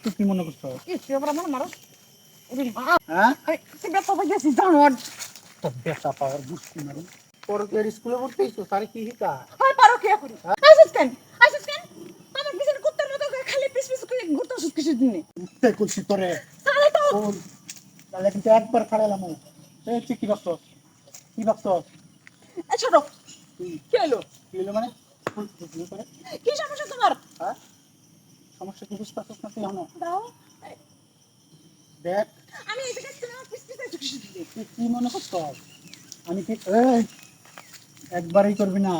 তুই কি মনে করছো? তুই আবার আমার মারো হ্যাঁ, তুই ব্যথা পাই গেছিস জানোয়ার। তোর বেটা পাওয়ার বুঝছি না রে। পরকে স্কুলে পড়তে এসো, তারে কি শিখা? হয় পারো কে করি আইসিস কেন আইসিস কেন আমার বিছানা কুত্তার মতো করে খালি পিস পিস করে ঘুরতেছিস কিসের দিনে উঠতে করছি তোরে। তাহলে তো ওর তাহলে কিন্তু একবার খাড়ালাম। এই তুই কি ভাবছো? কি ভাবছো? ছোট তুই কি হলো কি হলো মানে? কোন কিছু ভুল করে? কি সমস্যা তোমার হ্যাঁ, সমস্যা কি বুঝতে পারছিস না তুই এখনো? দাও দেখ, আমি এই জায়গায় তুমি আমার পিস পিস আইছো কিসের দিনে তুই কি মনে করছো? আমি কি এই একবারই করবি না।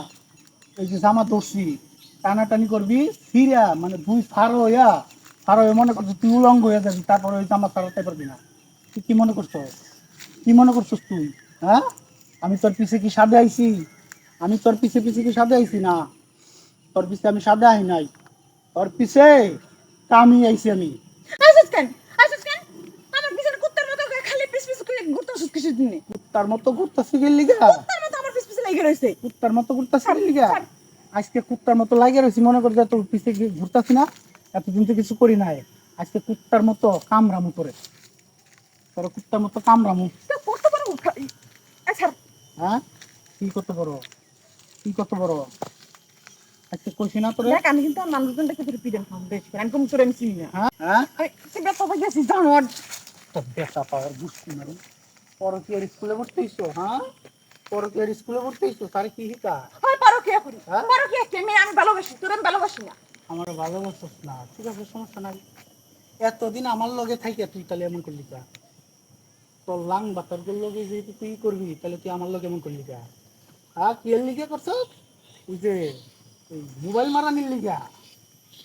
এই যে জামা ধরছি, টানাটানি করবি, ফিরা মানে দুই ফার হয়ে মনে করছিস তুই উলঙ্গ হয়ে যাবি, তারপরে ওই জামা ছাড়াতে পারবি না। তুই কি মনে করছো? কি মনে করছিস তুই? হ্যাঁ, আমি তোর পিছে কি সাদে আইছি? আমি তোর পিছে পিছে কি সাদে আইছি না? তোর পিছে আমি সাদে আই নাই, তোর পিছে কামি আইছি আমি। আইসিস কেন আমার বিছানা কুত্তার মতো করে খালি পিস পিস করে ঘুরতেছিস কিসের দিনে কুত্তার মতো ঘুরতাছি গেলি গা? কুত্তার মতো আমার পিস পিস লেগে রইছে কুত্তার মতো ঘুরতাছি গেলি গা? ছাড়। আজকে কুত্তার মতো লাগিয়ে রয়েছি, মনে করি যে তোর পিছে ঘুরতাছি না। এতদিন তো কিছু করি নাই, আজকে কুত্তার মতো কামড়ামু তোরে। তোর কুত্তার মতো কামড়ামু। তো কত বড় উঠা আচ্ছা হ্যাঁ, কি কত বড়? কি কত বড়? আজকে কইছি না তোরে? দেখ আমি কিন্তু আমার মানুষজনটাকে ধরে পিড়ে খাবো বেশি করে। আমি কোনো তোর আমি চিনি না হ্যাঁ হ্যাঁ, তুই ব্যথা পাই গেছিস জানোয়ার তোর বেটা পাওয়ার বুঝছি না রে। পরকীয়ার স্কুলে পড়তে ইসো? হ্যাঁ, পরকীয়ার স্কুলে পড়তে ইসো, তারে কি শিখা? হয় পারো কে করি হ্যাঁ, পারো কে কে আমি ভালোবাসি তোর আমি ভালোবাসি না আমার ভালোবাসছ না, ঠিক আছে, সমস্যা নাই। এতদিন আমার লগে থাইকা তুই তাহলে এমন করলি কা? তোর লাং বাতার লগে যেহেতু তুই করবি, তাহলে তুই আমার লগে এমন করলি কা? হ্যাঁ, কি এর লিগা করছ? ওই যে ওই মোবাইল মারানির লিগা,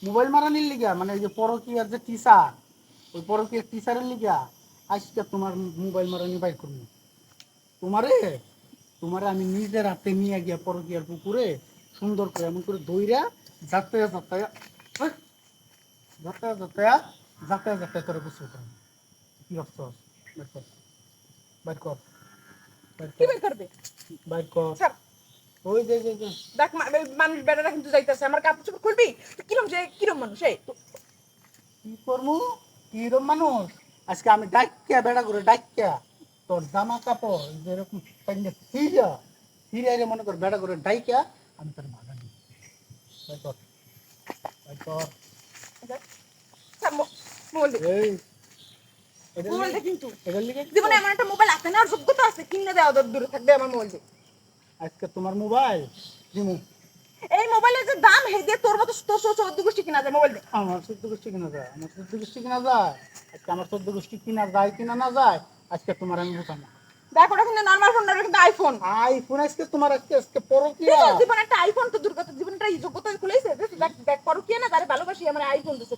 মোবাইল মারানির লিগা, মানে ওই যে পরকীয়ার যে টিচার, ওই পরকীয়ার টিচারের লিগা আজকে তোমার মোবাইল মারানি বাইর করবো। তোমারে তোমারে আমি নিজের হাতে নিয়ে গিয়া পরকীয়ার পুকুরে সুন্দর করে এমন করে দইরা যাতায়া যাতায়া যাতায়া যাতায়া যাতায়া যাতায়া করে গোসল করবো। কি ভাবছস? বাইর কর, বাইর কর, বাইর কি কর, বের করবে বাইর কর। স্যার ওই যে যে যে, দেখ মানুষ বেড়ারা কিন্তু যাইতেছে আমার কাপড় চোপড় খুলবি তুই কিরম মানুষ এই কি করবো? কিরম মানুষ? আজকে আমি ডাক্কা বেড়া করে ডাক্কা তোর জামা কাপড় যেরকম পাইলে ফিরা ফিরে মনে কর বেড়া করে ডাইকা আমি তোর ভাগা দিই। বাইর কর, বাইর কর। স্যার মোবাইল দে এই এটার মোবাইল দে লিগে, কিন্তু এটার লিগে জীবনে এমন একটা মোবাইল আছে না আর যোগ্যতা আছে কিনে দেওয়া দূরে থাকবে আমার মোবাইল দে আজকে তোমার মোবাইল দিমু। এই মোবাইলের যে দাম হে দিয়ে তোর মতো তোর চৌদ্দ গোষ্ঠী কিনা যায় মোবাইল দে আমার 14 গোষ্ঠী কিনা যায়, আমার 14 গোষ্ঠী কিনা যায়। আজকে আমার 14 গোষ্ঠী কিনা যায় কিনা না যায়, আজকে তোমার আমি বুঝাম না। দেখ ওটা কিন্তু নর্মাল ফোন না ওটা কিন্তু আইফোন আইফোন আজকে তোমার আজকে আজকে পরো কি? জীবনে একটা আইফোন তো দুর্গত জীবনটা যোগ্যতা খুলেছে দেখ দেখ করো কি না তারে ভালোবাসি আমার আইফোন দিছে